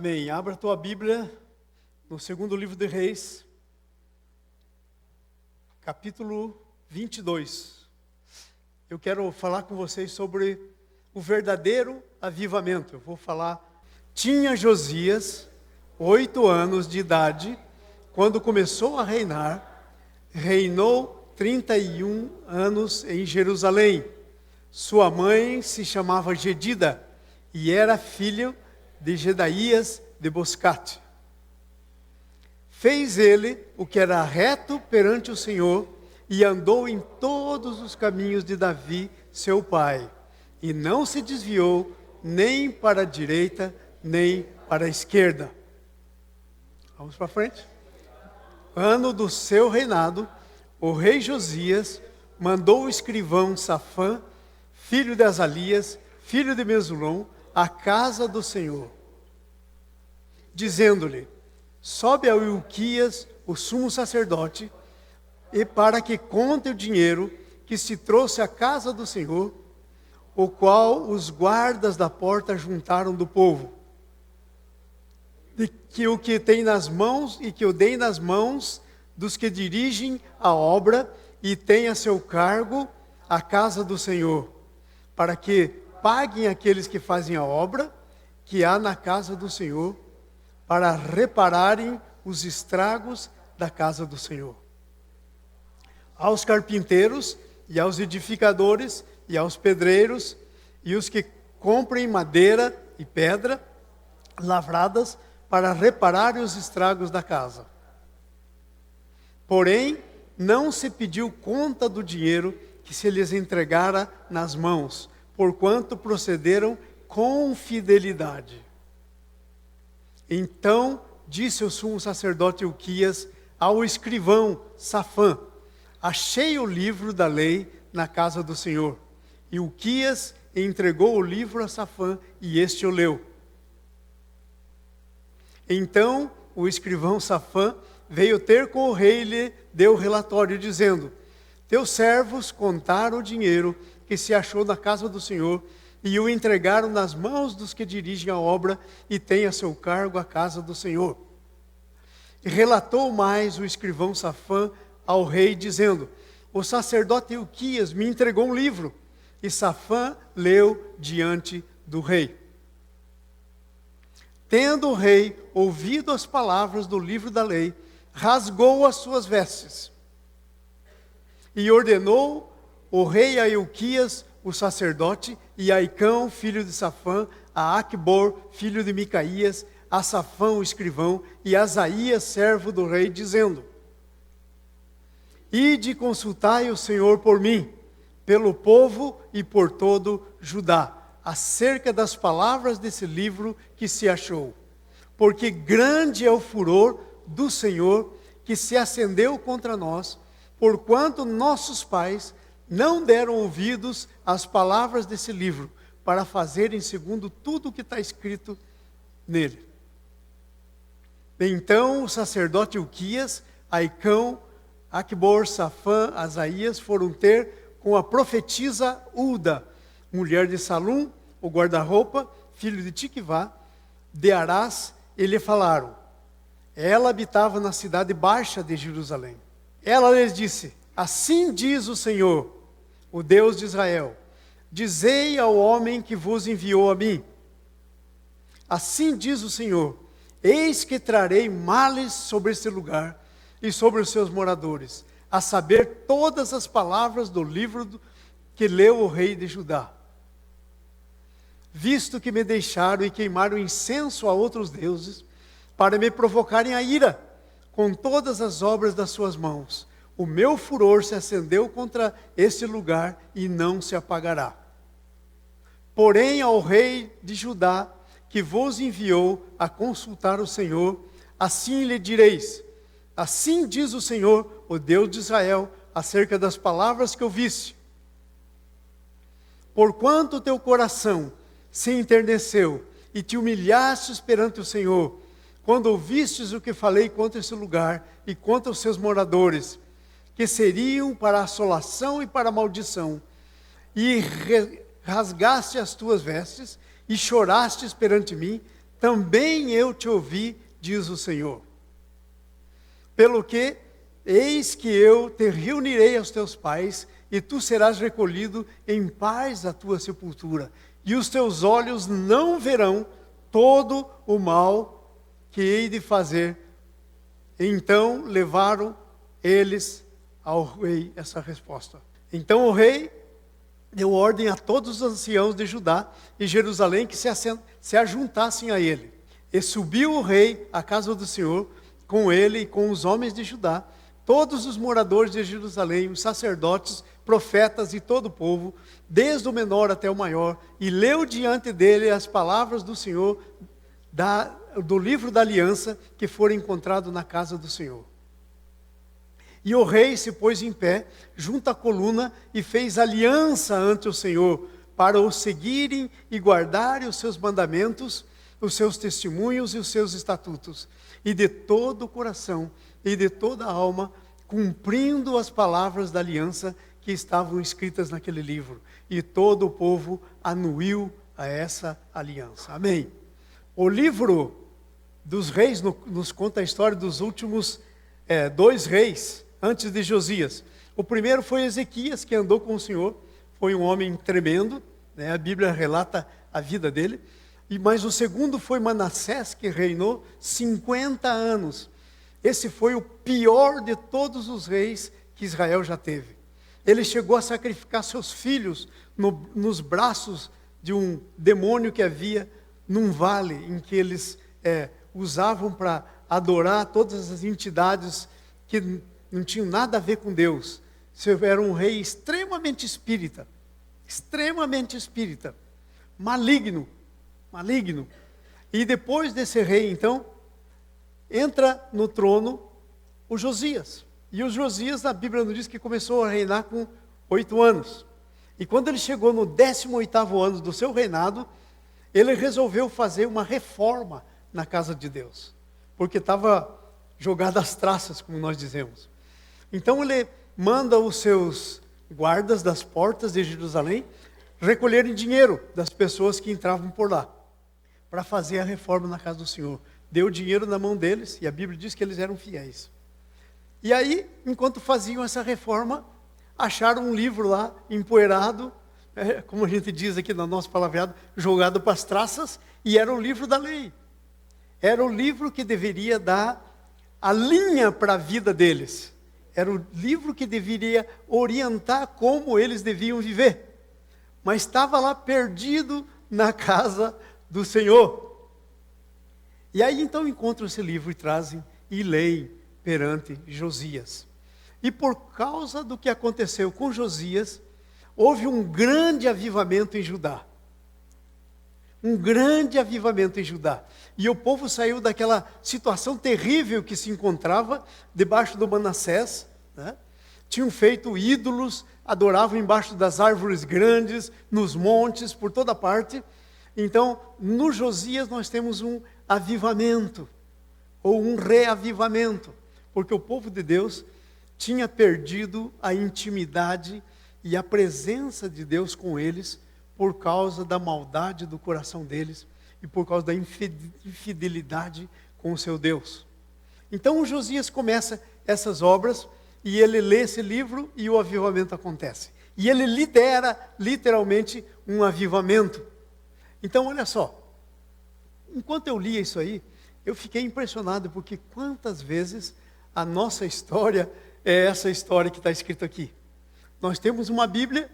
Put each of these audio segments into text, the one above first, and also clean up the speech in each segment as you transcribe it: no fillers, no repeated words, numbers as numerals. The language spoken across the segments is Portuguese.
Amém. Abra a tua Bíblia no segundo livro de Reis, capítulo 22. Eu quero falar com vocês sobre o verdadeiro avivamento. Eu vou falar, tinha Josias 8 anos de idade, quando começou a reinar, reinou 31 anos em Jerusalém. Sua mãe se chamava Jedida e era filho de Jedaías de Boscate. Fez ele o que era reto perante o Senhor e andou em todos os caminhos de Davi, seu pai, e não se desviou nem para a direita, nem para a esquerda. Vamos para frente. Ano do seu reinado, o rei Josias mandou o escrivão Safã, filho de Azalias, filho de Mesulom, à casa do Senhor, dizendo-lhe: sobe a Ilquias, o sumo sacerdote, e para que conte o dinheiro que se trouxe à casa do Senhor, o qual os guardas da porta juntaram do povo, e que o que tem nas mãos, e que o dei nas mãos dos que dirigem a obra e tem a seu cargo a casa do Senhor, para que paguem aqueles que fazem a obra que há na casa do Senhor, para repararem os estragos da casa do Senhor. Aos carpinteiros e aos edificadores e aos pedreiros e os que comprem madeira e pedra lavradas para repararem os estragos da casa. Porém, não se pediu conta do dinheiro que se lhes entregara nas mãos, porquanto procederam com fidelidade. Então disse o sumo sacerdote Ilquias ao escrivão Safã: achei o livro da lei na casa do Senhor. E Ilquias entregou o livro a Safã, e este o leu. Então o escrivão Safã veio ter com o rei e lhe deu relatório, dizendo: teus servos contaram o dinheiro que se achou na casa do Senhor, e o entregaram nas mãos dos que dirigem a obra e têm a seu cargo a casa do Senhor. E relatou mais o escrivão Safã ao rei, dizendo: o sacerdote Ilquias me entregou um livro. E Safã leu diante do rei. Tendo o rei ouvido as palavras do livro da lei, rasgou as suas vestes. E ordenou o rei a Ilquias, o sacerdote, e a Aicão, filho de Safã, a Aquibor, filho de Micaías, a Safã, o escrivão, e a Asaías, servo do rei, dizendo: ide consultai o Senhor por mim, pelo povo e por todo Judá, acerca das palavras desse livro que se achou. Porque grande é o furor do Senhor que se acendeu contra nós, porquanto nossos pais não deram ouvidos às palavras desse livro, para fazerem segundo tudo o que está escrito nele. Então o sacerdote Ilquias, Aicão, Aquibor, Safã, Asaías foram ter com a profetisa Ulda, mulher de Salum, o guarda-roupa, filho de Tiquivá, de Arás, e lhe falaram. Ela habitava na cidade baixa de Jerusalém. Ela lhes disse: assim diz o Senhor, o Deus de Israel: dizei ao homem que vos enviou a mim. Assim diz o Senhor: eis que trarei males sobre este lugar e sobre os seus moradores, a saber todas as palavras do livro que leu o rei de Judá. Visto que me deixaram e queimaram incenso a outros deuses, para me provocarem a ira, com todas as obras das suas mãos, o meu furor se acendeu contra este lugar e não se apagará. Porém ao rei de Judá, que vos enviou a consultar o Senhor, assim lhe direis: assim diz o Senhor, o Deus de Israel, acerca das palavras que ouviste. Porquanto teu coração se enterneceu e te humilhastes perante o Senhor, quando ouvistes o que falei contra esse lugar e contra os seus moradores, que seriam para assolação e para maldição, e rasgaste as tuas vestes, e chorastes perante mim, também eu te ouvi, diz o Senhor. Pelo que, eis que eu te reunirei aos teus pais, e tu serás recolhido em paz à tua sepultura, e os teus olhos não verão todo o mal que hei de fazer. Então levaram eles ao rei essa resposta. Então o rei deu ordem a todos os anciãos de Judá e Jerusalém que se ajuntassem a ele. E subiu o rei à casa do Senhor, com ele e com os homens de Judá, todos os moradores de Jerusalém, os sacerdotes, profetas e todo o povo, desde o menor até o maior, e leu diante dele as palavras do Senhor, do livro da aliança, que fora encontrado na casa do Senhor. E o rei se pôs em pé, junto à coluna, e fez aliança ante o Senhor, para o seguirem e guardarem os seus mandamentos, os seus testemunhos e os seus estatutos, e de todo o coração e de toda a alma, cumprindo as palavras da aliança que estavam escritas naquele livro. E todo o povo anuiu a essa aliança. Amém. O livro dos reis nos conta a história dos últimos 2 reis, antes de Josias. O primeiro foi Ezequias, que andou com o Senhor, foi um homem tremendo, né? A Bíblia relata a vida dele. Mas o segundo foi Manassés, que reinou 50 anos. Esse foi o pior de todos os reis que Israel já teve. Ele chegou a sacrificar seus filhos nos braços de um demônio que havia num vale, em que eles usavam para adorar todas as entidades que não tinham nada a ver com Deus. Era um rei extremamente espírita, maligno. E depois desse rei, então, entra no trono o Josias. E o Josias, a Bíblia nos diz que começou a reinar com 8 anos. E quando ele chegou no 18º ano do seu reinado, ele resolveu fazer uma reforma na casa de Deus. Porque estava jogada às traças, como nós dizemos. Então ele manda os seus guardas das portas de Jerusalém recolherem dinheiro das pessoas que entravam por lá, para fazer a reforma na casa do Senhor. Deu dinheiro na mão deles, e a Bíblia diz que eles eram fiéis. E aí, enquanto faziam essa reforma, acharam um livro lá, empoeirado, como a gente diz aqui no nosso palavreado, jogado para as traças, e era o livro da lei. Era o livro que deveria dar a linha para a vida deles. Era o livro que deveria orientar como eles deviam viver. Mas estava lá perdido na casa do Senhor. E aí então encontram esse livro e trazem e leem perante Josias. E por causa do que aconteceu com Josias, houve um grande avivamento em Judá. Um grande avivamento em Judá. E o povo saiu daquela situação terrível que se encontrava debaixo do Manassés, né? Tinham feito ídolos, adoravam embaixo das árvores grandes, nos montes, por toda parte. Então, no Josias nós temos um avivamento, ou um reavivamento, porque o povo de Deus tinha perdido a intimidade e a presença de Deus com eles, por causa da maldade do coração deles, e por causa da infidelidade com o seu Deus. Então o Josias começa essas obras, e ele lê esse livro, e o avivamento acontece. E ele lidera, literalmente, um avivamento. Então, olha só, enquanto eu lia isso aí, eu fiquei impressionado, porque quantas vezes a nossa história é essa história que está escrita aqui. Nós temos uma Bíblia,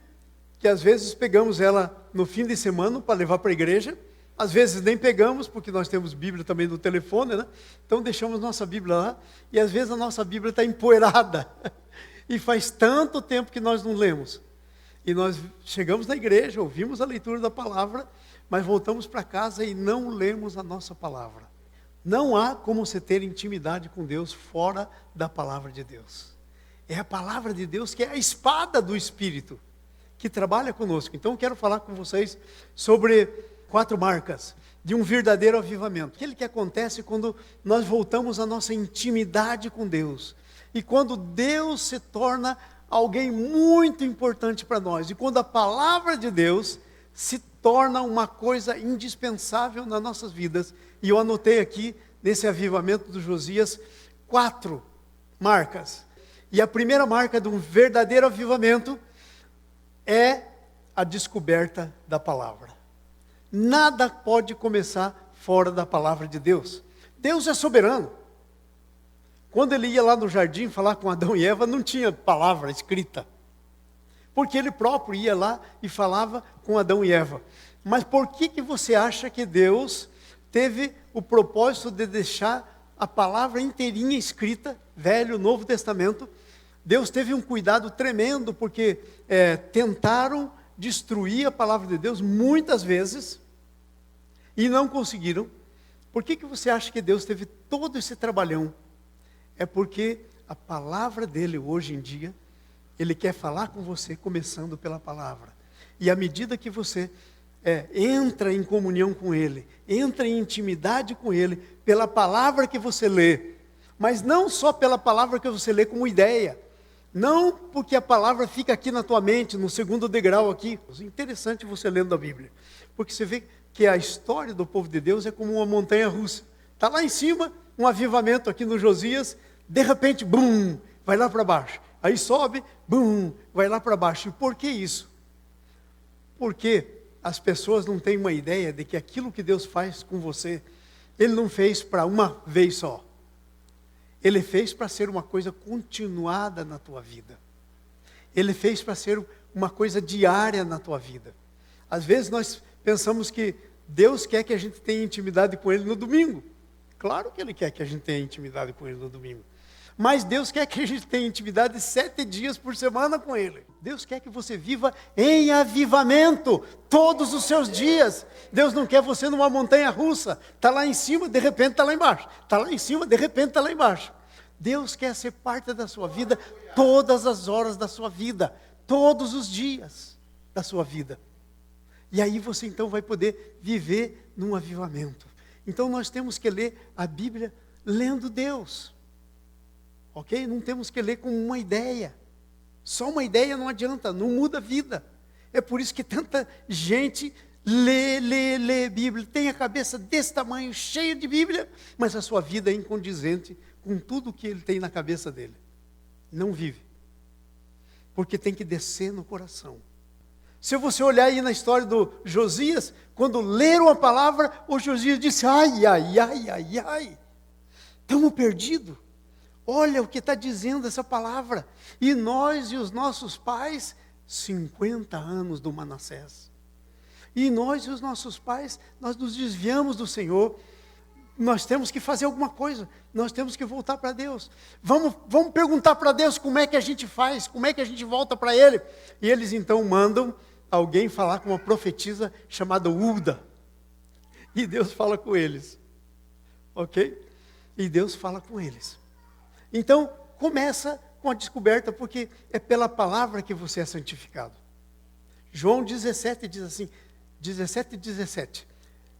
que às vezes pegamos ela no fim de semana para levar para a igreja, às vezes nem pegamos, porque nós temos Bíblia também no telefone, né? Então deixamos nossa Bíblia lá, e às vezes a nossa Bíblia está empoeirada, e faz tanto tempo que nós não lemos. E nós chegamos na igreja, ouvimos a leitura da palavra, mas voltamos para casa e não lemos a nossa palavra. Não há como você ter intimidade com Deus fora da palavra de Deus. É a palavra de Deus que é a espada do Espírito, que trabalha conosco. Então eu quero falar com vocês sobre 4 marcas de um verdadeiro avivamento. Aquele que acontece quando nós voltamos à nossa intimidade com Deus. E quando Deus se torna alguém muito importante para nós. E quando a palavra de Deus se torna uma coisa indispensável nas nossas vidas. E eu anotei aqui, nesse avivamento do Josias, 4 marcas. E a primeira marca de um verdadeiro avivamento é a descoberta da palavra. Nada pode começar fora da palavra de Deus. Deus é soberano. Quando ele ia lá no jardim falar com Adão e Eva, não tinha palavra escrita. Porque ele próprio ia lá e falava com Adão e Eva. Mas por que você acha que Deus teve o propósito de deixar a palavra inteirinha escrita, Velho, Novo Testamento? Deus teve um cuidado tremendo, porque tentaram destruir a palavra de Deus muitas vezes e não conseguiram. Por que você acha que Deus teve todo esse trabalhão? É porque a palavra dele hoje em dia, ele quer falar com você começando pela palavra. E à medida que você entra em comunhão com ele, entra em intimidade com ele, pela palavra que você lê, mas não só pela palavra que você lê como ideia, não porque a palavra fica aqui na tua mente, no segundo degrau aqui. É interessante você lendo a Bíblia, porque você vê que a história do povo de Deus é como uma montanha russa. Está lá em cima, um avivamento aqui no Josias, de repente, bum, vai lá para baixo. Aí sobe, bum, vai lá para baixo. E por que isso? Porque as pessoas não têm uma ideia de que aquilo que Deus faz com você, Ele não fez para uma vez só. Ele fez para ser uma coisa continuada na tua vida. Ele fez para ser uma coisa diária na tua vida. Às vezes nós pensamos que Deus quer que a gente tenha intimidade com Ele no domingo. Claro que Ele quer que a gente tenha intimidade com Ele no domingo. Mas Deus quer que a gente tenha intimidade 7 dias por semana com Ele. Deus quer que você viva em avivamento todos os seus dias. Deus não quer você numa montanha russa. Está lá em cima, de repente está lá embaixo. Está lá em cima, de repente está lá embaixo. Deus quer ser parte da sua vida todas as horas da sua vida. Todos os dias da sua vida. E aí você então vai poder viver num avivamento. Então nós temos que ler a Bíblia lendo Deus. Ok? Não temos que ler como uma ideia. Só uma ideia não adianta, não muda a vida. É por isso que tanta gente lê Bíblia, tem a cabeça desse tamanho, cheia de Bíblia, mas a sua vida é incondizente com tudo que ele tem na cabeça dele. Não vive. Porque tem que descer no coração. Se você olhar aí na história do Josias, quando leram a palavra, o Josias disse, ai, estamos perdidos. Olha o que está dizendo essa palavra. E nós e os nossos pais, 50 anos do Manassés. E nós e os nossos pais, nós nos desviamos do Senhor. Nós temos que fazer alguma coisa. Nós temos que voltar para Deus. Vamos perguntar para Deus como é que a gente faz, como é que a gente volta para Ele. E eles então mandam alguém falar com uma profetisa chamada Hulda. E Deus fala com eles. Ok? E Deus fala com eles. Então, começa com a descoberta, porque é pela palavra que você é santificado. João 17 diz assim, 17,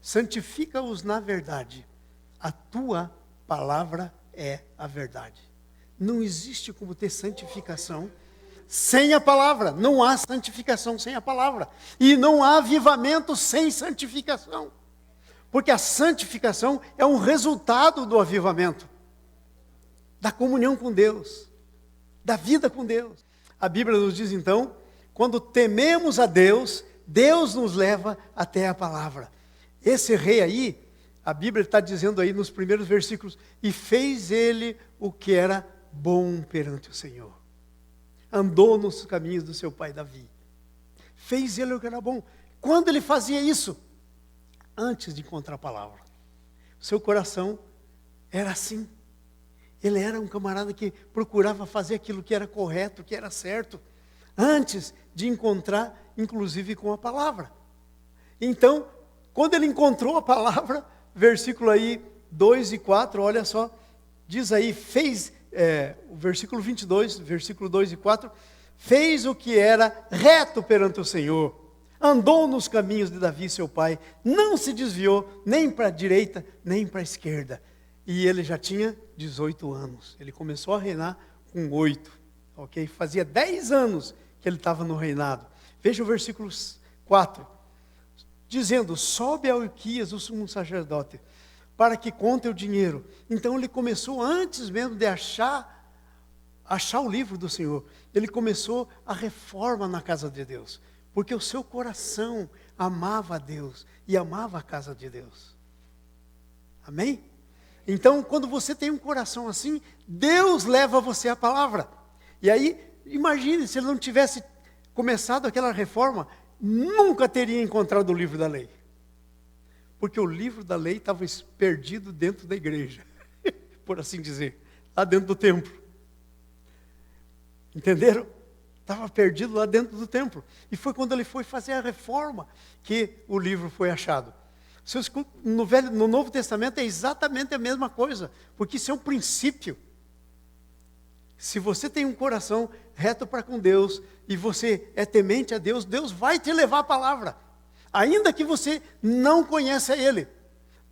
santifica-os na verdade, a tua palavra é a verdade. Não existe como ter santificação sem a palavra, não há santificação sem a palavra, e não há avivamento sem santificação, porque a santificação é um resultado do avivamento. Da comunhão com Deus, da vida com Deus. A Bíblia nos diz então, quando tememos a Deus, Deus nos leva até a palavra. Esse rei aí, a Bíblia está dizendo aí nos primeiros versículos, e fez ele o que era bom perante o Senhor. Andou nos caminhos do seu pai Davi. Fez ele o que era bom. Quando ele fazia isso? Antes de encontrar a palavra. Seu coração era assim. Ele era um camarada que procurava fazer aquilo que era correto, que era certo, antes de encontrar, inclusive, com a palavra. Então, quando ele encontrou a palavra, versículo aí 2 e 4, olha só, diz aí, o versículo 22, versículo 2 e 4, fez o que era reto perante o Senhor, andou nos caminhos de Davi, seu pai, não se desviou nem para a direita, nem para a esquerda. E ele já tinha 18 anos. Ele começou a reinar com 8. Ok? Fazia 10 anos que ele estava no reinado. Veja o versículo 4. dizendo: sobe a Ilquias, o sumo sacerdote, para que conte o dinheiro. Então ele começou, antes mesmo de achar o livro do Senhor, ele começou a reforma na casa de Deus, porque o seu coração amava a Deus e amava a casa de Deus. Amém? Então, quando você tem um coração assim, Deus leva você à palavra. E aí, imagine, se ele não tivesse começado aquela reforma, nunca teria encontrado o livro da lei. Porque o livro da lei estava perdido dentro da igreja, por assim dizer, lá dentro do templo. Entenderam? Estava perdido lá dentro do templo. E foi quando ele foi fazer a reforma que o livro foi achado. No Novo Testamento é exatamente a mesma coisa, porque isso é um princípio. Se você tem um coração reto para com Deus, e você é temente a Deus, Deus vai te levar a palavra, ainda que você não conheça Ele.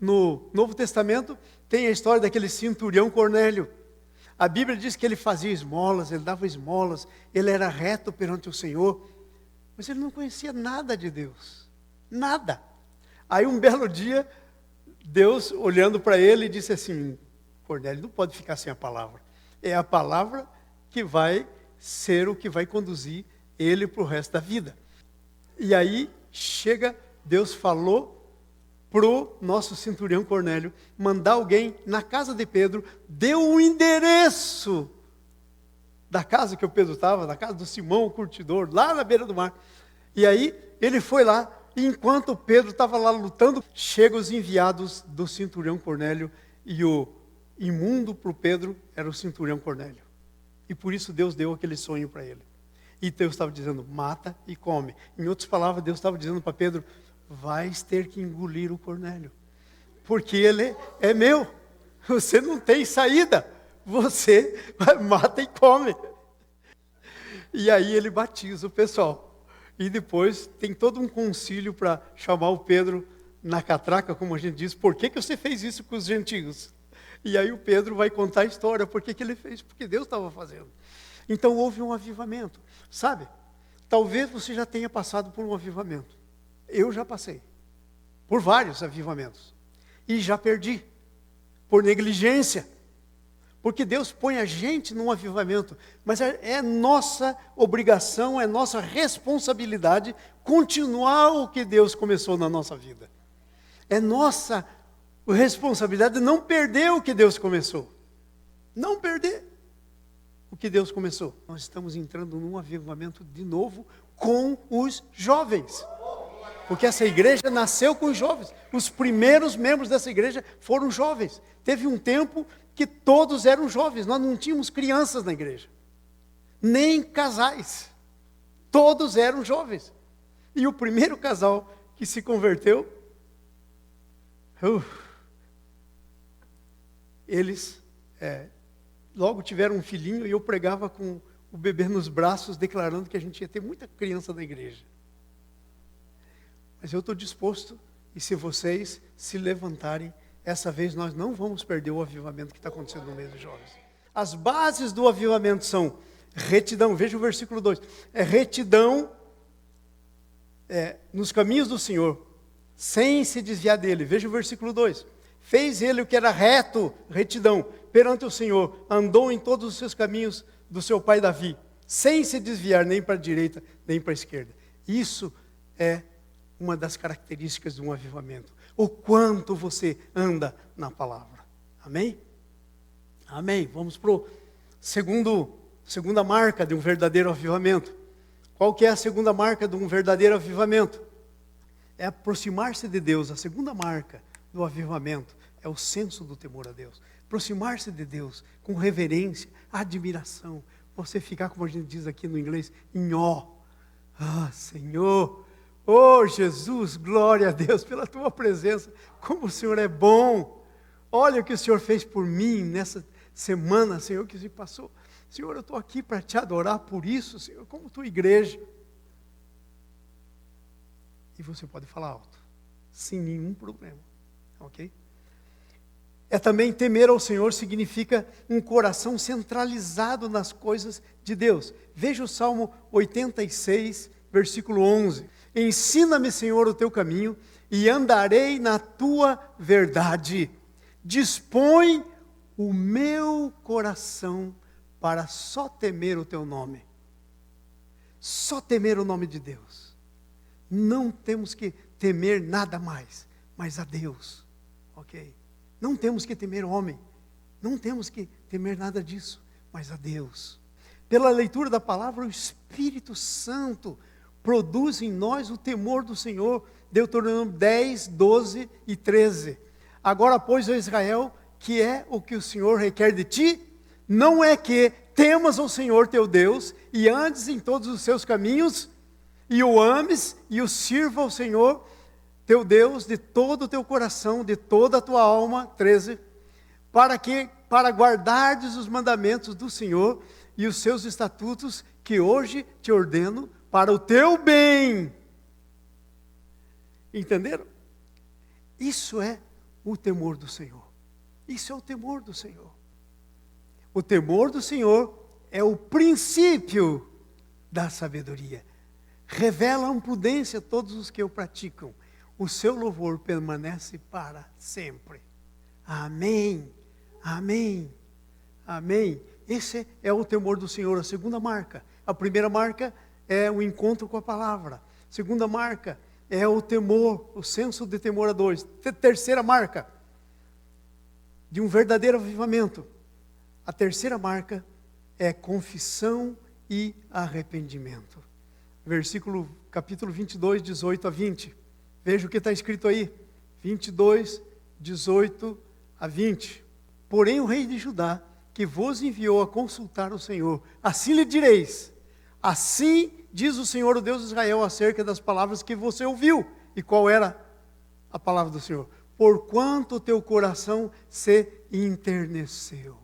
No Novo Testamento tem a história daquele centurião Cornélio. A Bíblia diz que ele fazia esmolas, ele dava esmolas, ele era reto perante o Senhor, mas ele não conhecia nada de Deus, nada. Aí um belo dia, Deus olhando para ele disse assim: Cornélio, não pode ficar sem a palavra. É a palavra que vai ser o que vai conduzir ele para o resto da vida. E aí chega, Deus falou para o nosso centurião Cornélio mandar alguém na casa de Pedro, deu o endereço da casa que o Pedro estava, da casa do Simão, o curtidor, lá na beira do mar. E aí ele foi lá, e enquanto Pedro estava lá lutando, chegam os enviados do centurião Cornélio, e o imundo para o Pedro era o centurião Cornélio. E por isso Deus deu aquele sonho para ele. E Deus estava dizendo: mata e come. Em outras palavras, Deus estava dizendo para Pedro: vais ter que engolir o Cornélio, porque ele é meu, você não tem saída, você mata e come. E aí ele batiza o pessoal. E depois tem todo um concílio para chamar o Pedro na catraca, como a gente diz: por que você fez isso com os gentios? E aí o Pedro vai contar a história, por que ele fez, porque Deus estava fazendo. Então houve um avivamento, sabe? Talvez você já tenha passado por um avivamento. Eu já passei por vários avivamentos e já perdi por negligência, porque Deus põe a gente num avivamento, mas é nossa obrigação, é nossa responsabilidade continuar o que Deus começou na nossa vida. É nossa responsabilidade não perder o que Deus começou, não perder o que Deus começou. Nós estamos entrando num avivamento de novo com os jovens, porque essa igreja nasceu com os jovens. Os primeiros membros dessa igreja foram jovens. Teve um tempo que todos eram jovens, nós não tínhamos crianças na igreja, nem casais, todos eram jovens. E o primeiro casal que se converteu, eles logo tiveram um filhinho, e eu pregava com o bebê nos braços, declarando que a gente ia ter muita criança na igreja. Mas eu estou disposto, e se vocês se levantarem, essa vez nós não vamos perder o avivamento que está acontecendo no meio dos jovens. As bases do avivamento são retidão, veja o versículo 2, retidão nos caminhos do Senhor, sem se desviar dele. Veja o versículo 2, fez ele o que era reto, retidão, perante o Senhor, andou em todos os seus caminhos do seu pai Davi, sem se desviar nem para a direita, nem para a esquerda. Isso é uma das características de um avivamento. O quanto você anda na palavra. Amém? Amém. Vamos para a segunda marca de um verdadeiro avivamento. Qual que é a segunda marca de um verdadeiro avivamento? É aproximar-se de Deus. A segunda marca do avivamento é o senso do temor a Deus. Aproximar-se de Deus com reverência, admiração. Você ficar, como a gente diz aqui no inglês, em ó. Ah, Senhor, oh Jesus, glória a Deus pela tua presença, como o Senhor é bom. Olha o que o Senhor fez por mim nessa semana, Senhor, que se passou. Senhor, eu estou aqui para te adorar por isso, Senhor, como tua igreja. E você pode falar alto, sem nenhum problema, ok? É também temer ao Senhor, significa um coração centralizado nas coisas de Deus. Veja o Salmo 86, versículo 11. Ensina-me, Senhor, o teu caminho, e andarei na tua verdade. Dispõe o meu coração para só temer o teu nome. Só temer o nome de Deus. Não temos que temer nada mais, mas a Deus. Ok? Não temos que temer homem. Não temos que temer nada disso, mas a Deus. Pela leitura da palavra, o Espírito Santo produz em nós o temor do Senhor. Deuteronômio 10, 12 e 13. Agora, pois, ó Israel, que é o que o Senhor requer de ti? Não é que temas ao Senhor teu Deus, e andes em todos os seus caminhos, e o ames, e o sirva ao Senhor teu Deus de todo o teu coração, de toda a tua alma, 13, para guardardes os mandamentos do Senhor, e os seus estatutos, que hoje te ordeno, para o teu bem. Entenderam? Isso é o temor do Senhor. Isso é o temor do Senhor. O temor do Senhor é o princípio da sabedoria. Revelam prudência a todos os que o praticam. O seu louvor permanece para sempre. Amém. Amém. Amém. Esse é o temor do Senhor, a segunda marca. A primeira marca é o encontro com a palavra. A segunda marca é o temor, o senso de temor a Deus. Terceira marca, de um verdadeiro avivamento. A terceira marca é confissão e arrependimento. Capítulo 22, 18 a 20. Veja o que está escrito aí. 22, 18 a 20. Porém o rei de Judá, que vos enviou a consultar o Senhor, assim lhe direis: assim diz o Senhor, o Deus de Israel, acerca das palavras que você ouviu. E qual era a palavra do Senhor? Porquanto o teu coração se enterneceu.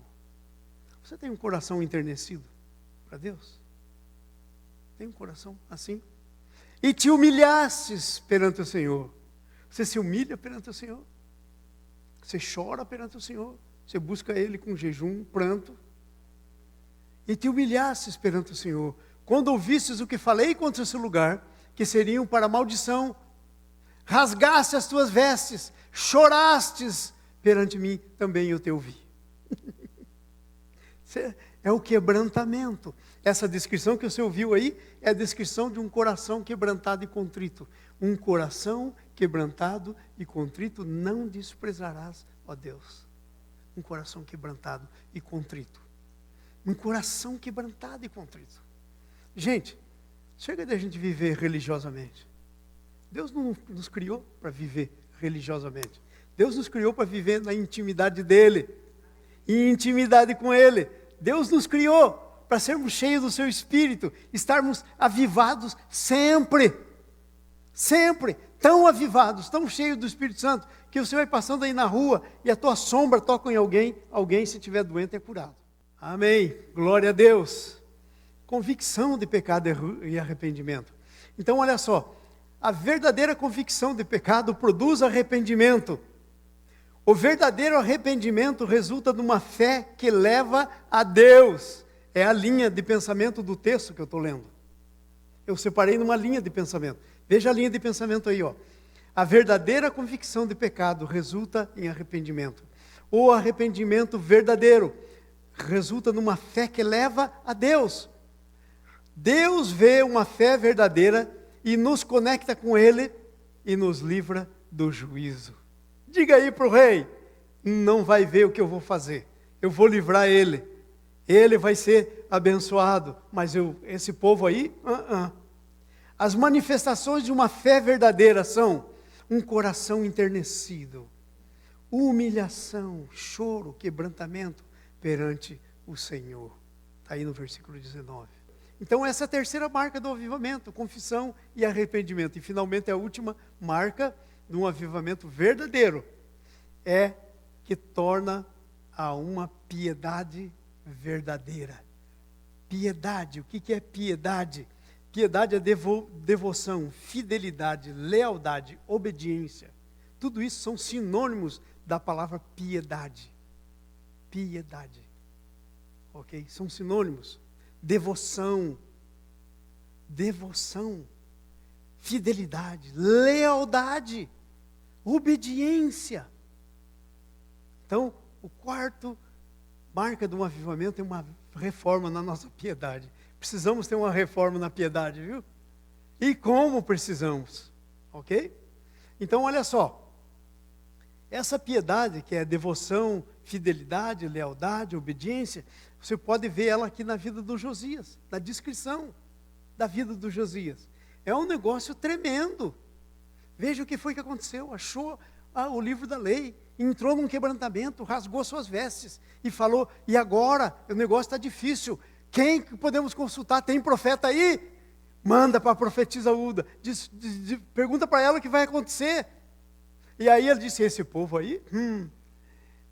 Você tem um coração enternecido para Deus? Tem um coração assim? E te humilhastes perante o Senhor. Você se humilha perante o Senhor? Você chora perante o Senhor? Você busca Ele com jejum, pranto? E te humilhastes perante o Senhor. Quando ouvistes o que falei contra esse lugar, que seriam para maldição, rasgaste as tuas vestes, chorastes perante mim, também eu te ouvi. É o quebrantamento. Essa descrição que você ouviu aí é a descrição de um coração quebrantado e contrito. Um coração quebrantado e contrito não desprezarás, ó Deus. Um coração quebrantado e contrito. Um coração quebrantado e contrito. Gente, chega de a gente viver religiosamente. Deus não nos criou para viver religiosamente. Deus nos criou para viver na intimidade dEle. Em intimidade com Ele. Deus nos criou para sermos cheios do seu Espírito. Estarmos avivados sempre. Sempre. Tão avivados, tão cheios do Espírito Santo, que você vai passando aí na rua e a tua sombra toca em alguém. Alguém, se estiver doente, é curado. Amém. Glória a Deus. Convicção de pecado e arrependimento. Então, olha só. A verdadeira convicção de pecado produz arrependimento. O verdadeiro arrependimento resulta de uma fé que leva a Deus. É a linha de pensamento do texto que eu estou lendo. Eu separei numa linha de pensamento. Veja a linha de pensamento aí, ó. A verdadeira convicção de pecado resulta em arrependimento. O arrependimento verdadeiro resulta numa fé que leva a Deus. Deus vê uma fé verdadeira e nos conecta com Ele e nos livra do juízo. Diga aí para o rei: não vai ver o que eu vou fazer, eu vou livrar ele, ele vai ser abençoado, mas esse povo aí, As manifestações de uma fé verdadeira são um coração enternecido, humilhação, choro, quebrantamento perante o Senhor. Está aí no versículo 19. Então essa é a terceira marca do avivamento, confissão e arrependimento. E finalmente a última marca de um avivamento verdadeiro é que torna a uma piedade verdadeira. Piedade, o que é piedade? Piedade é devoção, fidelidade, lealdade, obediência. Tudo isso são sinônimos da palavra piedade. Piedade. Ok? São sinônimos. Devoção. Devoção. fidelidade, lealdade, obediência. Então, o quarto marca de um avivamento é uma reforma na nossa piedade. Precisamos ter uma reforma na piedade, viu? E como precisamos, ok? Então, olha só. Essa piedade, que é devoção, fidelidade, lealdade, obediência, você pode ver ela aqui na vida do Josias, na descrição da vida do Josias. É um negócio tremendo. Veja o que foi que aconteceu. Achou o livro da lei, entrou num quebrantamento, rasgou suas vestes e falou, e agora? O negócio está difícil. Quem podemos consultar? Tem profeta aí? Manda para a profetisa Uda. Pergunta para ela o que vai acontecer. E aí ele disse, esse povo aí?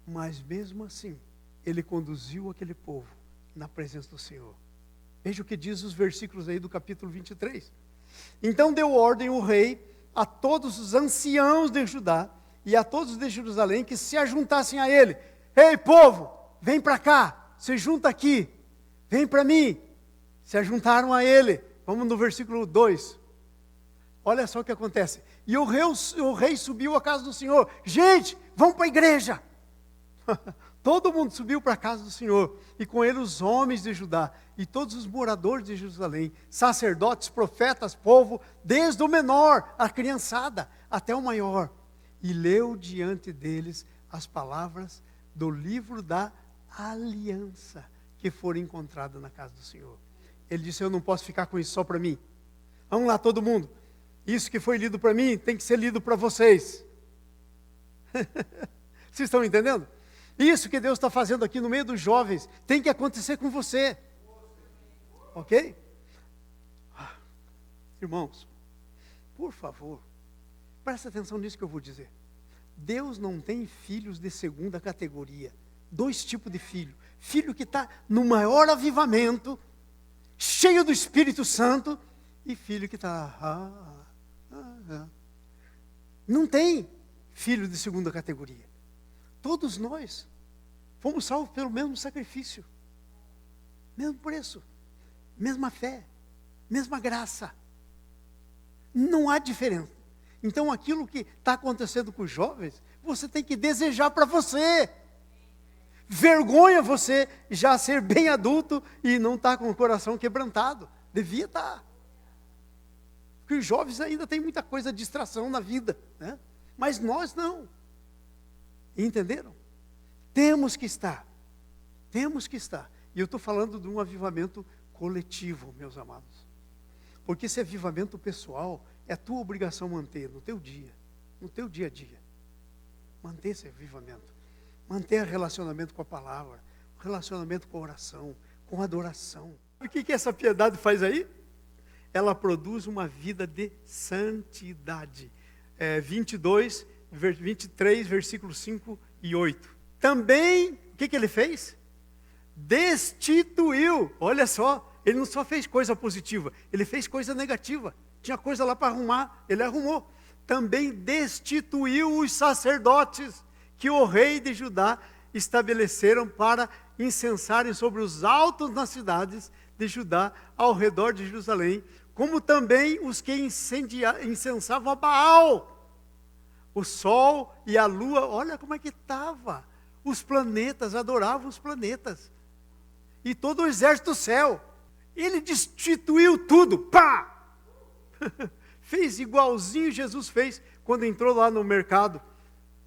Mas mesmo assim, ele conduziu aquele povo na presença do Senhor. Veja o que diz os versículos aí do capítulo 23. Então deu ordem o rei a todos os anciãos de Judá e a todos de Jerusalém que se ajuntassem a ele. Ei, povo, vem para cá, se junta aqui, vem para mim. Se ajuntaram a ele. Vamos no versículo 2. Olha só o que acontece. E o rei subiu à casa do Senhor. Gente, vamos para a igreja. Todo mundo subiu para a casa do Senhor. E com ele os homens de Judá e todos os moradores de Jerusalém, sacerdotes, profetas, povo, desde o menor, a criançada, até o maior. E leu diante deles as palavras do livro da aliança que foram encontradas na casa do Senhor. Ele disse, eu não posso ficar com isso só para mim. Vamos lá, todo mundo. Isso que foi lido para mim tem que ser lido para vocês. Vocês estão entendendo? Isso que Deus está fazendo aqui no meio dos jovens tem que acontecer com você. Ok? Irmãos, por favor, presta atenção nisso que eu vou dizer. Deus não tem filhos de segunda categoria. 2 tipos de filho. Filho que está no maior avivamento, cheio do Espírito Santo, e filho que está... Não tem filho de segunda categoria. Todos nós fomos salvos pelo mesmo sacrifício, mesmo preço, mesma fé, mesma graça. Não há diferença. Então aquilo que está acontecendo com os jovens, você tem que desejar para você. Vergonha você já ser bem adulto e não estar com o coração quebrantado. Devia estar. Porque os jovens ainda têm muita coisa de distração na vida, né? Mas nós não. Entenderam? Temos que estar. Temos que estar. E eu estou falando de um avivamento coletivo, meus amados. Porque esse avivamento pessoal é a tua obrigação manter no teu dia a dia. Manter esse avivamento. Manter relacionamento com a palavra, relacionamento com a oração, com a adoração. O que essa piedade faz aí? Ela produz uma vida de santidade. 23, versículos 5 e 8. Também, o que ele fez? Destituiu. Olha só, ele não só fez coisa positiva, ele fez coisa negativa. Tinha coisa lá para arrumar, ele arrumou. Também destituiu os sacerdotes que o rei de Judá estabeleceram para incensarem sobre os altos nas cidades de Judá, ao redor de Jerusalém, como também os que incensavam a Baal, o sol e a lua. Olha como é que estava. Os planetas, adoravam os planetas. E todo o exército do céu. Ele destituiu tudo. Pá! Fez igualzinho Jesus fez quando entrou lá no mercado.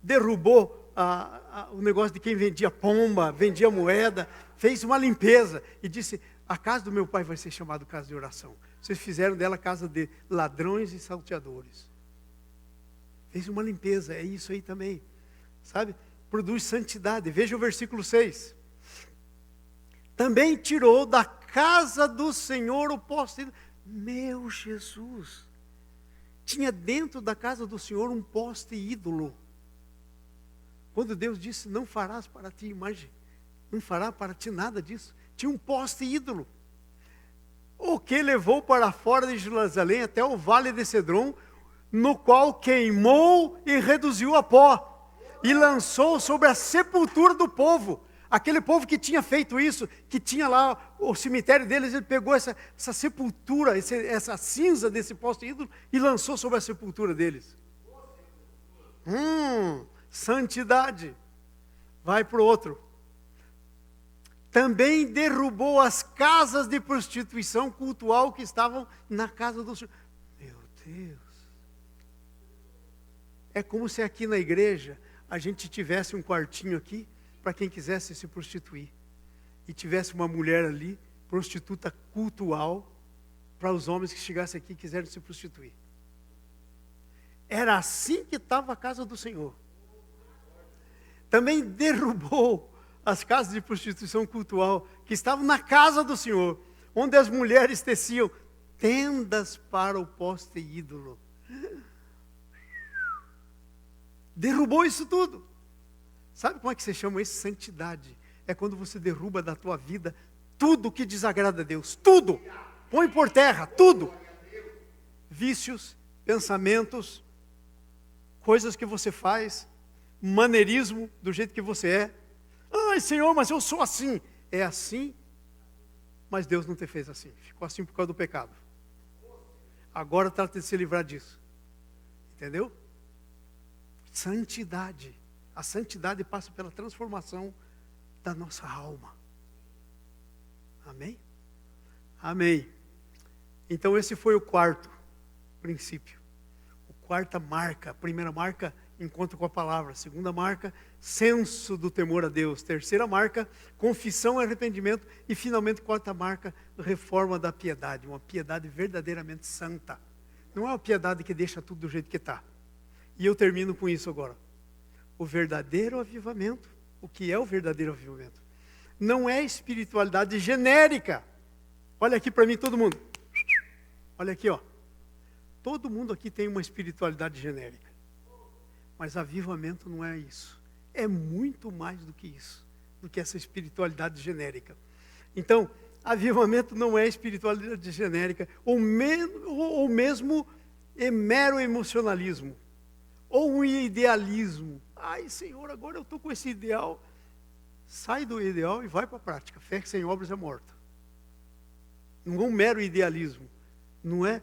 Derrubou o negócio de quem vendia pomba, vendia moeda. Fez uma limpeza e disse, a casa do meu pai vai ser chamada casa de oração. Vocês fizeram dela casa de ladrões e salteadores. Fez uma limpeza, é isso aí também. Sabe? Produz santidade. Veja o versículo 6. Também tirou da casa do Senhor o poste. Meu Jesus. Tinha dentro da casa do Senhor um poste ídolo. Quando Deus disse, não farás para ti imagem, não fará para ti nada disso. Tinha um poste ídolo. O que levou para fora de Jerusalém até o vale de Cedron, no qual queimou e reduziu a pó, e lançou sobre a sepultura do povo. Aquele povo que tinha feito isso, que tinha lá o cemitério deles, ele pegou essa sepultura, essa cinza desse poste ídolo e lançou sobre a sepultura deles. Santidade. Vai para o outro. Também derrubou as casas de prostituição cultual que estavam na casa do Senhor. Meu Deus. É como se aqui na igreja a gente tivesse um quartinho aqui para quem quisesse se prostituir. E tivesse uma mulher ali, prostituta cultual, para os homens que chegassem aqui e quiserem se prostituir. Era assim que estava a casa do Senhor. Também derrubou as casas de prostituição cultual que estavam na casa do Senhor, onde as mulheres teciam tendas para o poste ídolo. Derrubou isso tudo. Sabe como é que se chama isso? Santidade. É quando você derruba da tua vida tudo que desagrada a Deus. Tudo. Põe por terra, tudo. Vícios, pensamentos, coisas que você faz, maneirismo do jeito que você é. Ai, Senhor, mas eu sou assim. É assim, mas Deus não te fez assim. Ficou assim por causa do pecado. Agora trata de se livrar disso. Entendeu? Santidade. A santidade passa pela transformação da nossa alma. Amém? Amém. Então esse foi o quarto princípio. A quarta marca. A primeira marca, encontro com a palavra. A segunda marca, senso do temor a Deus. Terceira marca, confissão e arrependimento. E finalmente, quarta marca, reforma da piedade. Uma piedade verdadeiramente santa. Não é uma piedade que deixa tudo do jeito que está. E eu termino com isso agora. O verdadeiro avivamento. O que é o verdadeiro avivamento? Não é espiritualidade genérica. Olha aqui para mim todo mundo. Olha aqui, ó. Todo mundo aqui tem uma espiritualidade genérica. Mas avivamento não é isso. É muito mais do que isso. Do que essa espiritualidade genérica. Então, avivamento não é espiritualidade genérica. Ou mesmo mero emocionalismo. Ou um idealismo. Ai, Senhor, agora eu estou com esse ideal. Sai do ideal e vai para a prática. Fé sem obras é morta. Não é um mero idealismo. Não é,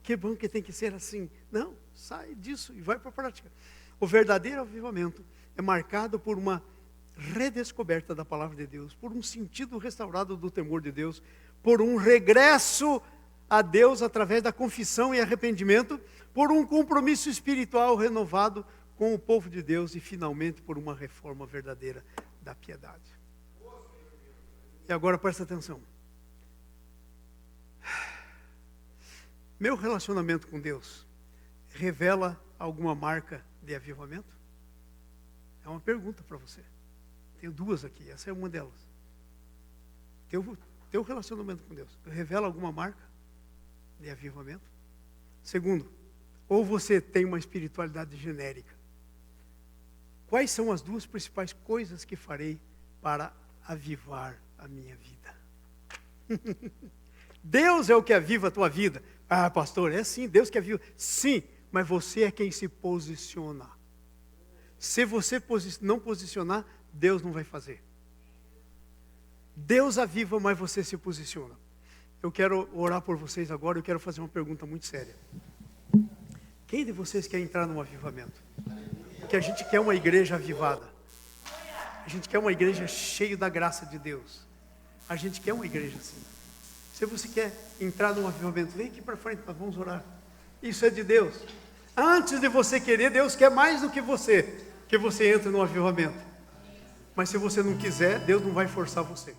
que bom que tem que ser assim. Não, sai disso e vai para a prática. O verdadeiro avivamento é marcado por uma redescoberta da palavra de Deus, por um sentido restaurado do temor de Deus, por um regresso a Deus através da confissão e arrependimento, por um compromisso espiritual renovado com o povo de Deus e finalmente por uma reforma verdadeira da piedade. E agora presta atenção. Meu relacionamento com Deus revela alguma marca de avivamento? É uma pergunta para você. Tenho duas aqui, essa é uma delas. Teu relacionamento com Deus revela alguma marca de avivamento? Segundo, ou você tem uma espiritualidade genérica? Quais são as duas principais coisas que farei para avivar a minha vida? Deus é o que aviva a tua vida. Ah, pastor, é sim, Deus que aviva. Sim, mas você é quem se posiciona. Se você não posicionar, Deus não vai fazer. Deus aviva, mas você se posiciona. Eu quero orar por vocês agora, eu quero fazer uma pergunta muito séria. Quem de vocês quer entrar num avivamento? Porque a gente quer uma igreja avivada. A gente quer uma igreja cheia da graça de Deus. A gente quer uma igreja assim. Se você quer entrar num avivamento, vem aqui para frente, nós vamos orar. Isso é de Deus. Antes de você querer, Deus quer mais do que você entre num avivamento. Mas se você não quiser, Deus não vai forçar você.